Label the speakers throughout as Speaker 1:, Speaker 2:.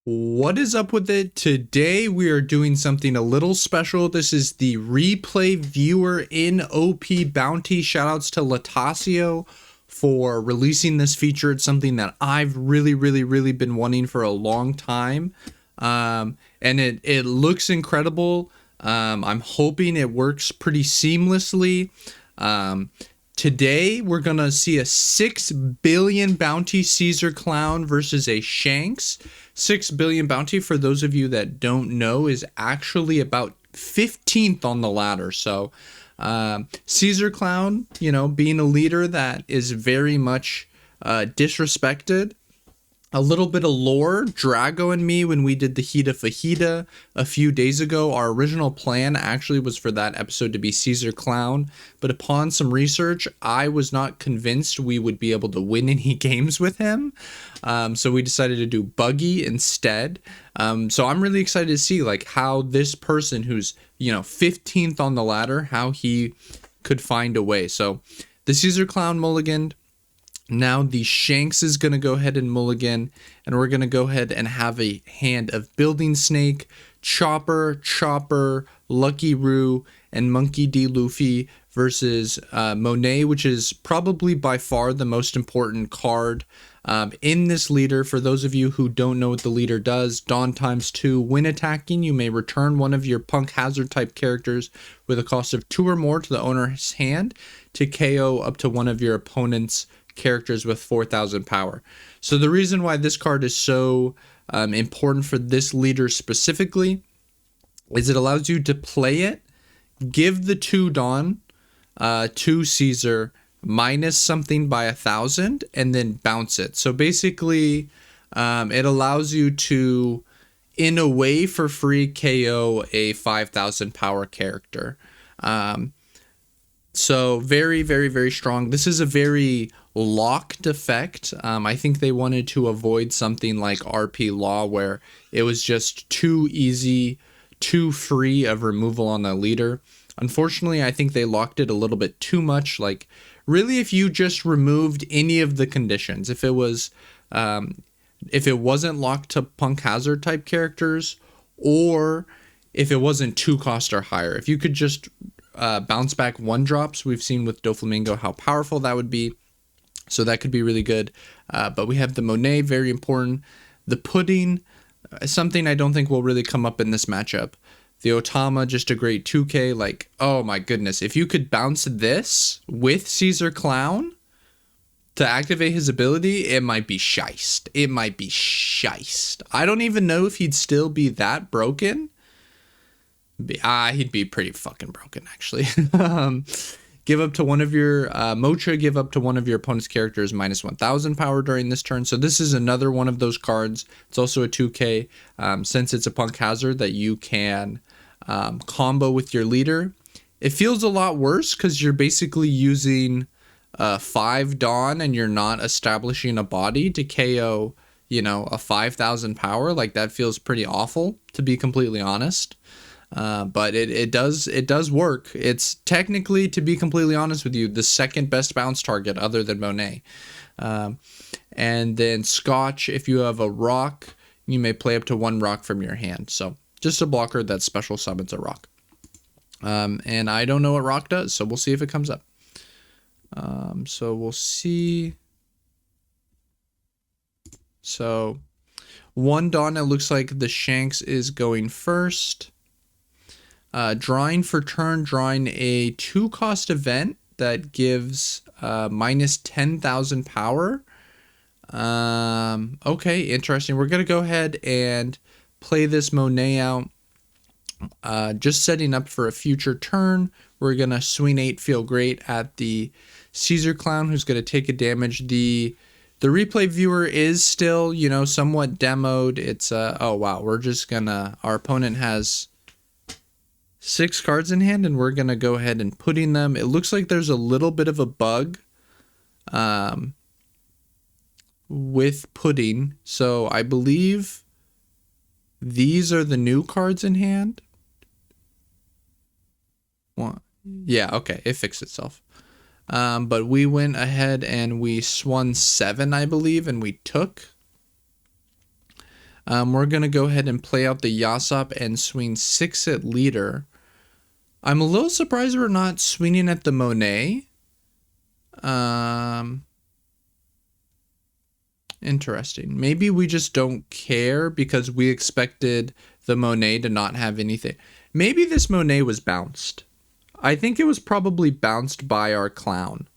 Speaker 1: What is up with it? Today we are doing something a little special. This is the replay viewer in OP bounty. Shoutouts to Latasio for releasing this feature. It's something that I've really been wanting for a long time. And it looks incredible. I'm hoping it works pretty seamlessly. Today we're gonna see a 6 billion bounty Caesar clown versus a Shanks. 6 billion bounty, for those of you that don't know, is actually about 15th on the ladder. So Caesar clown, you know, being a leader that is very much disrespected. A little bit of lore, Drago and me, when we did the Hida Fajita a few days ago, our original plan actually was for that episode to be Caesar Clown, but upon some research, I was not convinced we would be able to win any games with him, so we decided to do Buggy instead. So I'm really excited to see like how this person who's, you know, 15th on the ladder, how he could find a way. So the Caesar Clown mulliganed. Now the Shanks is going to go ahead and mulligan, and we're going to go ahead and have a hand of Building Snake, Chopper, Lucky Roo, and Monkey D. Luffy versus Monet, which is probably by far the most important card in this leader. For those of you who don't know what the leader does, Dawn ×2, when attacking, you may return one of your Punk Hazard type characters with a cost of 2 or more to the owner's hand to KO up to one of your opponent's characters with 4,000 power. So the reason why this card is so important for this leader specifically is it allows you to play it, give the 2 Dawn to Caesar, minus something by 1,000, and then bounce it. So basically it allows you to, in a way, for free KO a 5,000 power character. So very strong. This is a very locked effect. I think they wanted to avoid something like RP Law, where it was just too easy, too free of removal on the leader. Unfortunately, I think they locked it a little bit too much. Like, really, if you just removed any of the conditions, if it wasn't locked to Punk Hazard type characters, or if it wasn't 2 cost or higher, if you could just bounce back 1-drops, we've seen with Doflamingo how powerful that would be. So that could be really good. But we have the Monet, very important. The Pudding, something I don't think will really come up in this matchup. The Otama, just a great 2K. Like, oh my goodness. If you could bounce this with Caesar Clown to activate his ability, it might be shiced. It might be shiced. I don't even know if he'd still be that broken. He'd be pretty fucking broken, actually. Give up to one of your Mocha, give up to one of your opponent's characters minus 1,000 power during this turn. So this is another one of those cards. It's also a 2K, since it's a Punk Hazard that you can combo with your leader. It feels a lot worse because you're basically using 5 Dawn and you're not establishing a body to KO, you know, a 5,000 power. Like, that feels pretty awful, to be completely honest. But it does work. It's technically, to be completely honest with you, the second best bounce target other than Monet. And then Scotch, if you have a rock, you may play up to 1 rock from your hand. So just a blocker that special summons a rock. And I don't know what rock does, so we'll see if it comes up. So we'll see. So 1 Dawn, it looks like the Shanks is going first. Drawing for turn, drawing a 2-cost event that gives minus 10,000 power. Okay, interesting. We're going to go ahead and play this Monet out. Just setting up for a future turn. We're going to swing 8, feel great at the Caesar Clown, who's going to take a damage. The replay viewer is still, you know, somewhat demoed. It's, oh wow, we're just going to, our opponent has 6 cards in hand, and we're going to go ahead and put in them. It looks like there's a little bit of a bug with pudding. So I believe these are the new cards in hand. Well, yeah, okay, it fixed itself. But we went ahead and we swung 7, I believe, and we took. We're going to go ahead and play out the Yasop and swing 6 at leader. I'm a little surprised we're not swinging at the Monet. Interesting. Maybe we just don't care because we expected the Monet to not have anything. Maybe this Monet was bounced. I think it was probably bounced by our clown.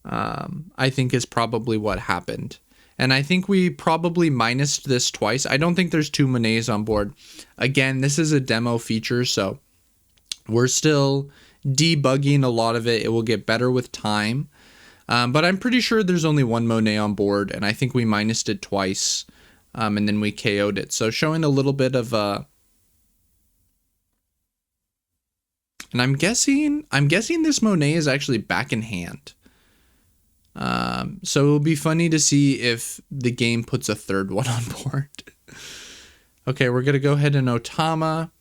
Speaker 1: I think is probably what happened. And I think we probably minused this twice. I don't think there's 2 Monets on board. Again, this is a demo feature, so we're still debugging a lot of it. It will get better with time. But I'm pretty sure there's only 1 Monet on board, and I think we minused it twice, and then we KO'd it. So showing a little bit of and I'm guessing this Monet is actually back in hand. So it'll be funny to see if the game puts a 3rd one on board. Okay, we're gonna go ahead and Otama,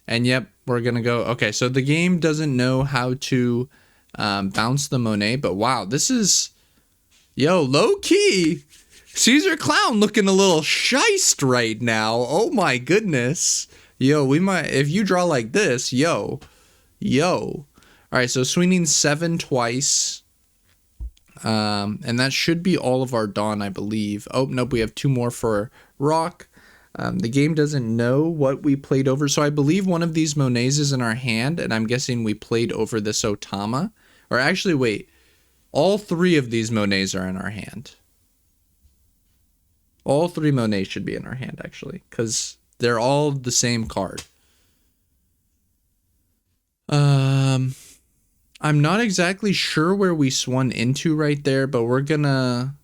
Speaker 1: and yep, we're gonna go. Okay, so the game doesn't know how to bounce the Monet, but wow, this is, yo, low key. Caesar Clown looking a little shiced right now. Oh my goodness. Yo, we might, if you draw like this, yo. All right, so swinging 7 twice. And that should be all of our Dawn, I believe. Oh, nope, we have 2 more for Rock. The game doesn't know what we played over. So I believe one of these Monets is in our hand, and I'm guessing we played over this Otama. Or actually, wait. All 3 of these Monets are in our hand. All 3 Monets should be in our hand, actually, because they're all the same card. I'm not exactly sure where we swung into right there, but we're gonna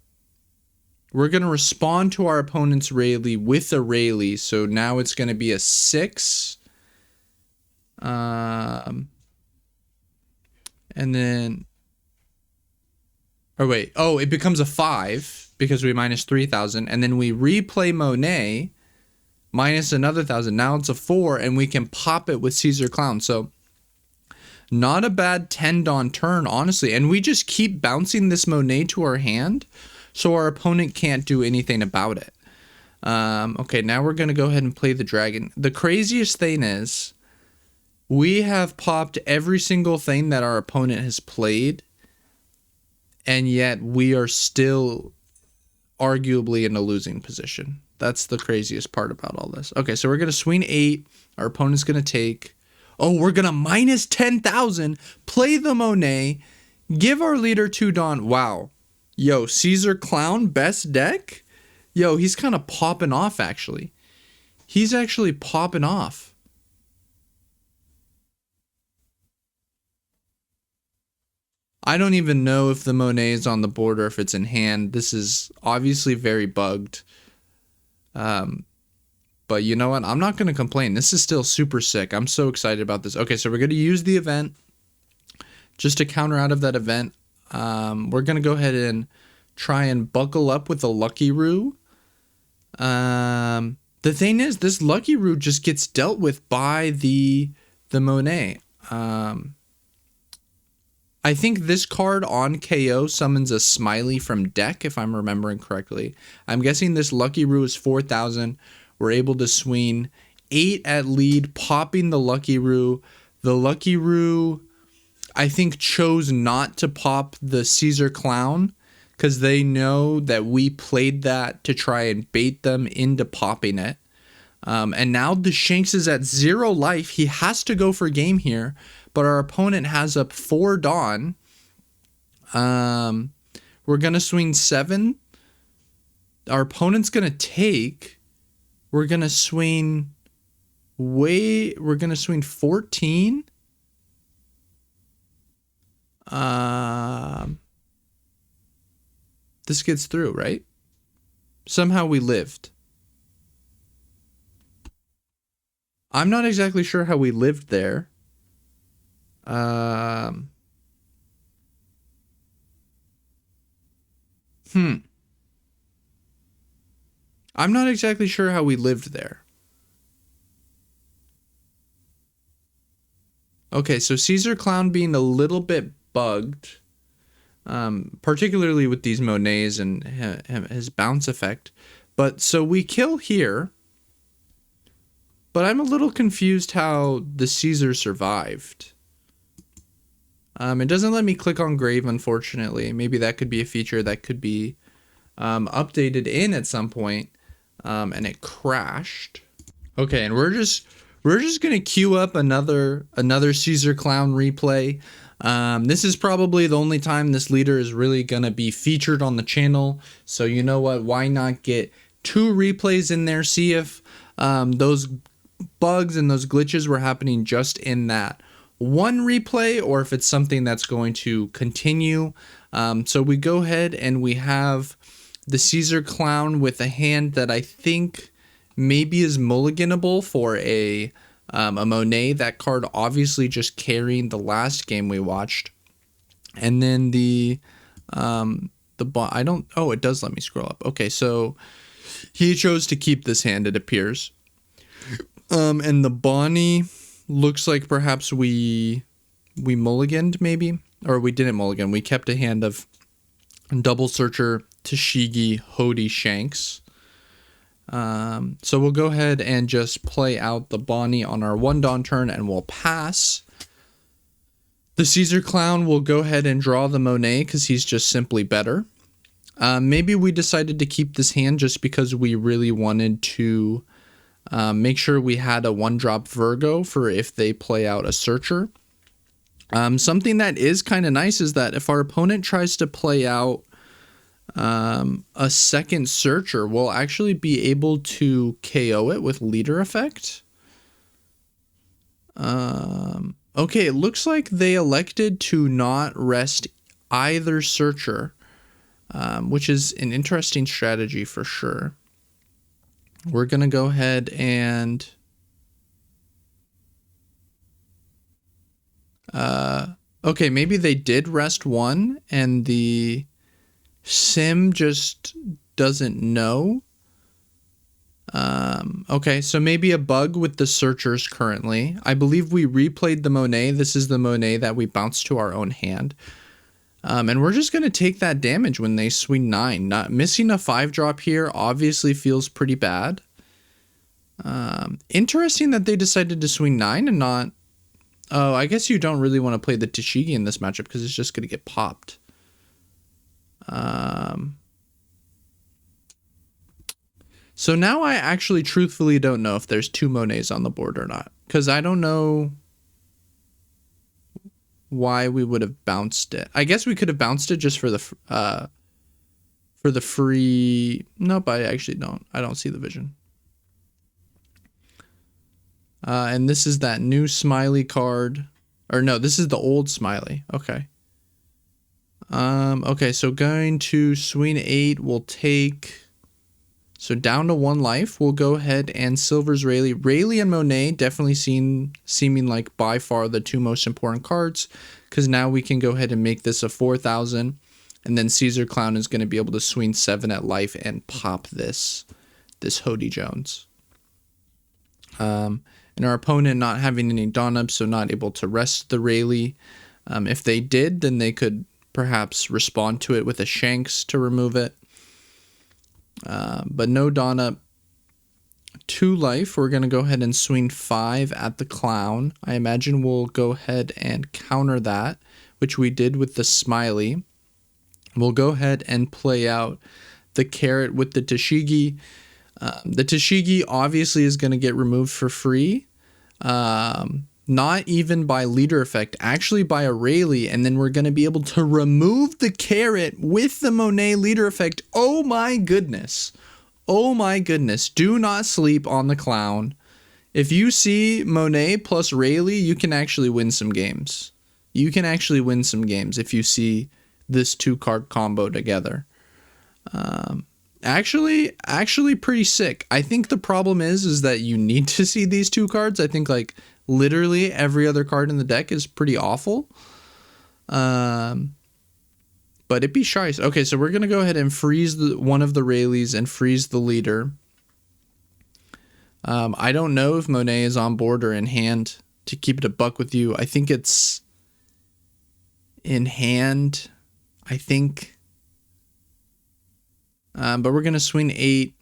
Speaker 1: respond to our opponent's Rayleigh with a Rayleigh, so now it's gonna be a 6. And then, or wait, oh, it becomes a 5 because we minus 3,000, and then we replay Monet minus another 1,000. Now it's a 4, and we can pop it with Caesar Clown. So not a bad 10 Dawn turn, honestly. And we just keep bouncing this Monet to our hand, so our opponent can't do anything about it. Okay, now we're going to go ahead and play the dragon. The craziest thing is, we have popped every single thing that our opponent has played, and yet we are still arguably in a losing position. That's the craziest part about all this. Okay, so we're going to swing 8. Our opponent's going to take... Oh, we're going to minus 10,000, play the Monet, give our leader 2 Dawn. Wow. Yo, Caesar Clown, best deck? Yo, he's kind of popping off, actually. He's actually popping off. I don't even know if the Monet is on the board or if it's in hand. This is obviously very bugged. But you know what? I'm not going to complain. This is still super sick. I'm so excited about this. Okay, so we're going to use the event just to counter out of that event. We're going to go ahead and try and buckle up with a Lucky Roo. The thing is, this Lucky Roo just gets dealt with by the Monet. I think this card on KO summons a Smiley from deck, if I'm remembering correctly. I'm guessing this Lucky Roo is 4,000. We're able to swing 8 at lead, popping the Lucky Roo. The Lucky Roo, I think, chose not to pop the Caesar Clown because they know that we played that to try and bait them into popping it. And now the Shanks is at 0 life. He has to go for game here, but our opponent has up 4 Dawn. We're going to swing 7. Our opponent's going to take... We're going to swing 14. This gets through, right? Somehow we lived. I'm not exactly sure how we lived there. I'm not exactly sure how we lived there. Okay, so Caesar Clown being a little bit bugged, particularly with these Monets and his bounce effect. But so we kill here. But I'm a little confused how the Caesar survived. It doesn't let me click on grave, unfortunately. Maybe that could be a feature that could be updated in at some point. And it crashed. Okay, and we're just gonna queue up another Caesar Clown replay. This is probably the only time this leader is really gonna be featured on the channel. So you know what? Why not get 2 replays in there? See if those bugs and those glitches were happening just in that one replay, or if it's something that's going to continue. So we go ahead and we have the Caesar Clown with a hand that I think maybe is mulliganable for a Monet. That card obviously just carrying the last game we watched. And then oh, it does let me scroll up. Okay, so he chose to keep this hand, it appears. And the Bonnie looks like perhaps we mulliganed, maybe, or we didn't mulligan. We kept a hand of Double Searcher, Tashigi, Hody, Shanks. So we'll go ahead and just play out the Bonnie on our 1-Don turn, and we'll pass. The Caesar Clown will go ahead and draw the Monet because he's just simply better. Maybe we decided to keep this hand just because we really wanted to make sure we had a 1-drop Virgo for if they play out a Searcher. Something that is kind of nice is that if our opponent tries to play out a second Searcher, we'll actually be able to KO it with leader effect. Okay, it looks like they elected to not rest either Searcher, which is an interesting strategy for sure. We're going to go ahead and okay, maybe they did rest one and the sim just doesn't know. Okay, so maybe a bug with the Searchers currently. I believe we replayed the Monet. This is the Monet that we bounced to our own hand. And we're just going to take that damage when they swing 9. Not missing a 5-drop here obviously feels pretty bad. Interesting that they decided to swing 9 and not... Oh, I guess you don't really want to play the Tashigi in this matchup because it's just going to get popped. So now I actually truthfully don't know if there's 2 Monets on the board or not. Because I don't know why we would have bounced it. I guess we could have bounced it just for the free... Nope, I actually don't. I don't see the vision. And this is that new Smiley card. Or no, this is the old Smiley. Okay. Okay, so going to swing 8, we'll take... So down to 1 life, we'll go ahead and Silver's Rayleigh. Rayleigh and Monet definitely seeming like by far the 2 most important cards, because now we can go ahead and make this a 4,000, and then Caesar Clown is going to be able to swing 7 at life and pop this Hody Jones. And our opponent not having any Dawn Up, so not able to rest the Rayleigh. If they did, then they could perhaps respond to it with a Shanks to remove it. But no Dawn Up. 2 life, we're going to go ahead and swing 5 at the Clown. I imagine we'll go ahead and counter that, which we did with the Smiley. We'll go ahead and play out the Carrot with the Tashigi. The Tashigi obviously is going to get removed for free. Not even by leader effect, actually by a Rayleigh, and then we're going to be able to remove the Carrot with the Monet leader effect. Oh my goodness. Oh my goodness. Do not sleep on the Clown. If you see Monet plus Rayleigh, you can actually win some games. You can actually win some games if you see this 2-card combo together. Actually pretty sick. I think the problem is that you need to see these 2 cards. I think like literally every other card in the deck is pretty awful. But it'd be shy. Okay, so we're going to go ahead and freeze one of the Rayleighs and freeze the leader. I don't know if Monet is on board or in hand, to keep it a buck with you. I think it's in hand, I think. But we're going to swing 8.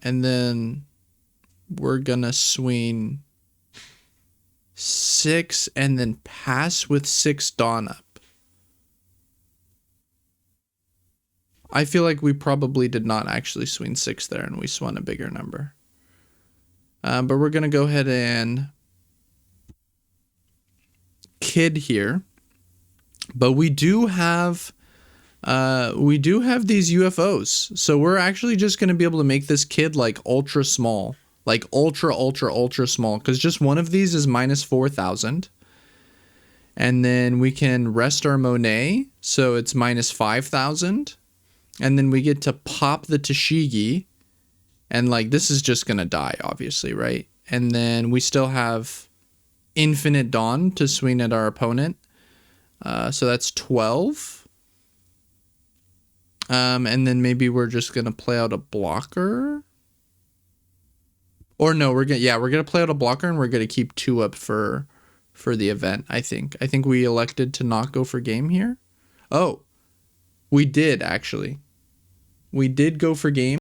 Speaker 1: And then we're gonna swing 6 and then pass with 6 Dawn up. I feel like we probably did not actually swing 6 there and we swung a bigger number. But we're gonna go ahead and kid here. But we do have these UFOs. So we're actually just gonna be able to make this kid like ultra small. Like ultra small. Because just one of these is minus 4,000. And then we can rest our Monet. So it's minus 5,000. And then we get to pop the Tashigi. And like this is just going to die, obviously, right? And then we still have Infinite Dawn to swing at our opponent. So that's 12. And then maybe we're just going to play out a blocker. Or no, we're gonna play out a blocker and we're going to keep 2 up for the event, I think. I think we elected to not go for game here. Oh, we did actually. We did go for game.